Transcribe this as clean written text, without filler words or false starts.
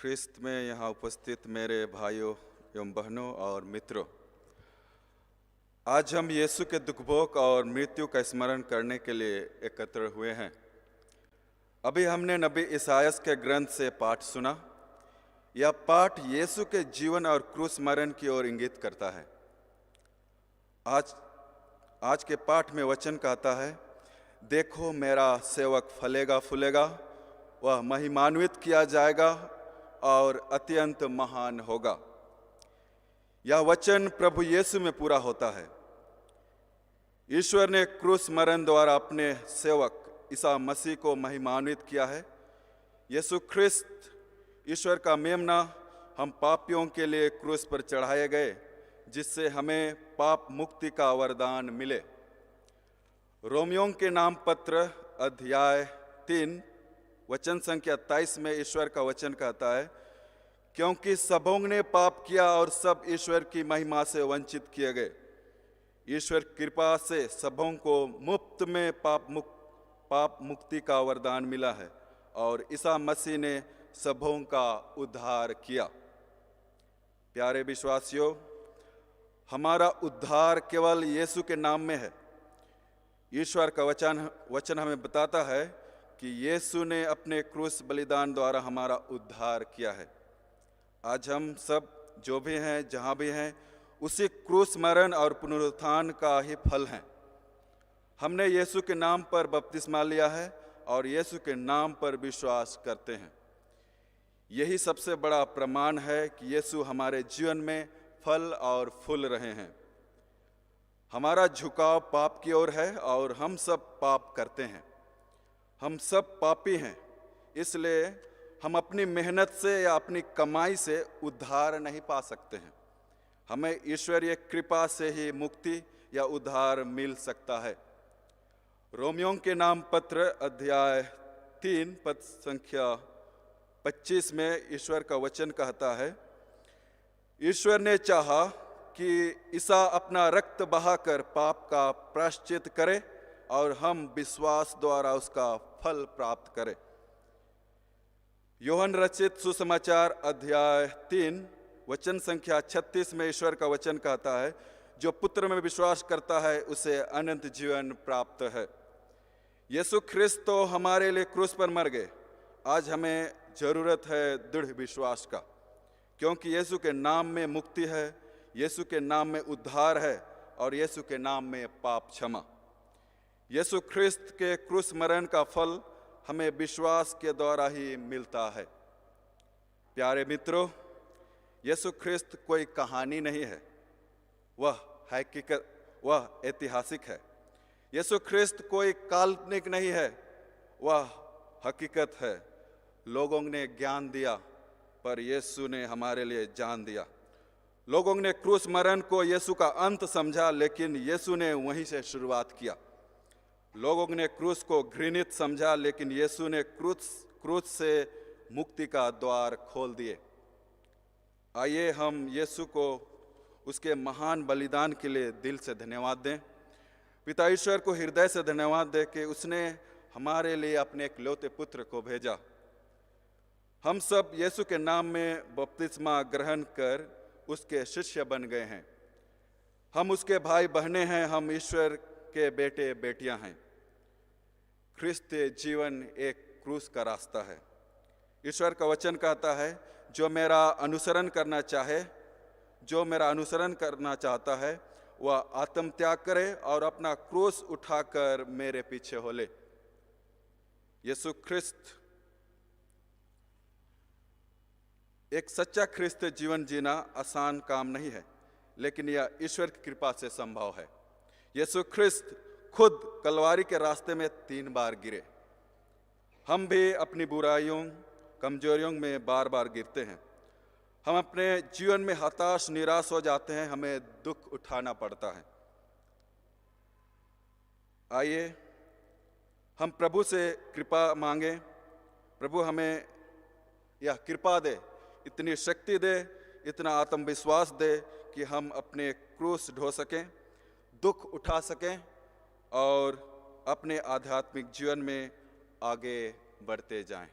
ख्रिस्त में यहाँ उपस्थित मेरे भाइयों एवं बहनों और मित्रों, आज हम यीशु के दुखभोग और मृत्यु का स्मरण करने के लिए एकत्र हुए हैं। अभी हमने नबी इसायास के ग्रंथ से पाठ सुना। यह पाठ यीशु के जीवन और क्रूस मरण की ओर इंगित करता है। आज के पाठ में वचन कहता है, देखो मेरा सेवक फलेगा फूलेगा, वह महिमान्वित किया जाएगा और अत्यंत महान होगा। यह वचन प्रभु यीशु में पूरा होता है। ईश्वर ने क्रूस मरण द्वारा अपने सेवक ईसा मसीह को महिमान्वित किया है। यीशु ख्रिस्त ईश्वर का मेमना हम पापियों के लिए क्रूस पर चढ़ाए गए, जिससे हमें पाप मुक्ति का वरदान मिले। रोमियों के नाम पत्र अध्याय 3 वचन संख्या 23 में ईश्वर का वचन कहता है, क्योंकि सबों ने पाप किया और सब ईश्वर की महिमा से वंचित किए गए। ईश्वर कृपा से सबों को मुफ्त में पाप मुक्ति का वरदान मिला है और ईसा मसीह ने सबों का उद्धार किया। प्यारे विश्वासियों, हमारा उद्धार केवल यीशु के नाम में है। ईश्वर का वचन हमें बताता है कि यीशु ने अपने क्रूस बलिदान द्वारा हमारा उद्धार किया है। आज हम सब जो भी हैं, जहाँ भी हैं, उसी क्रूस मरण और पुनरुत्थान का ही फल हैं। हमने यीशु के नाम पर बपतिस्मा लिया है और यीशु के नाम पर विश्वास करते हैं। यही सबसे बड़ा प्रमाण है कि यीशु हमारे जीवन में फल और फूल रहे हैं। हमारा झुकाव पाप की ओर है और हम सब पाप करते हैं। हम सब पापी हैं, इसलिए हम अपनी मेहनत से या अपनी कमाई से उद्धार नहीं पा सकते हैं। हमें ईश्वरीय कृपा से ही मुक्ति या उद्धार मिल सकता है। रोमियों के नाम पत्र अध्याय 3 पद संख्या 25 में ईश्वर का वचन कहता है, ईश्वर ने चाहा कि ईसा अपना रक्त बहाकर पाप का प्रायश्चित करे और हम विश्वास द्वारा उसका फल प्राप्त करें। यूहन्ना रचित सुसमाचार अध्याय 3 वचन संख्या 36 में ईश्वर का वचन कहता है, जो पुत्र में विश्वास करता है उसे अनंत जीवन प्राप्त है। यीशु ख्रिस्त तो हमारे लिए क्रूस पर मर गए। आज हमें जरूरत है दृढ़ विश्वास का, क्योंकि यीशु के नाम में मुक्ति है, यीशु के नाम में उद्धार है और यीशु के नाम में पाप क्षमा। यीशु ख्रिस्त के क्रूस मरण का फल हमें विश्वास के द्वारा ही मिलता है। प्यारे मित्रों, यीशु ख्रिस्त कोई कहानी नहीं है, वह ऐतिहासिक है। यीशु ख्रिस्त कोई काल्पनिक नहीं है, वह हकीकत है। लोगों ने ज्ञान दिया पर यीशु ने हमारे लिए जान दिया। लोगों ने क्रूस मरण को यीशु का अंत समझा, लेकिन यीशु ने वहीं से शुरुआत किया। लोगों ने क्रूस को घृणित समझा, लेकिन यीशु ने क्रूस से मुक्ति का द्वार खोल दिए। आइए हम यीशु को उसके महान बलिदान के लिए दिल से धन्यवाद दें। पिता ईश्वर को हृदय से धन्यवाद दें कि उसने हमारे लिए अपने इकलौते पुत्र को भेजा। हम सब यीशु के नाम में बपतिस्मा ग्रहण कर उसके शिष्य बन गए हैं। हम उसके भाई बहनें हैं, हम ईश्वर के बेटे बेटियां हैं। ख्रिस्त जीवन एक क्रूस का रास्ता है। ईश्वर का वचन कहता है, जो मेरा अनुसरण करना चाहता है वह आत्मत्याग करे और अपना क्रूस उठाकर मेरे पीछे हो ले। यीशु ख्रिस्त एक सच्चा ख्रिस्त जीवन जीना आसान काम नहीं है, लेकिन यह ईश्वर की कृपा से संभव है। यीशु ख्रिस्त खुद कलवारी के रास्ते में 3 बार गिरे। हम भी अपनी बुराइयों कमजोरियों में बार बार गिरते हैं। हम अपने जीवन में हताश निराश हो जाते हैं, हमें दुख उठाना पड़ता है। आइए हम प्रभु से कृपा मांगे। प्रभु हमें यह कृपा दे, इतनी शक्ति दे, इतना आत्मविश्वास दे कि हम अपने क्रूस ढो सकें, दुख उठा सकें और अपने आध्यात्मिक जीवन में आगे बढ़ते जाएं।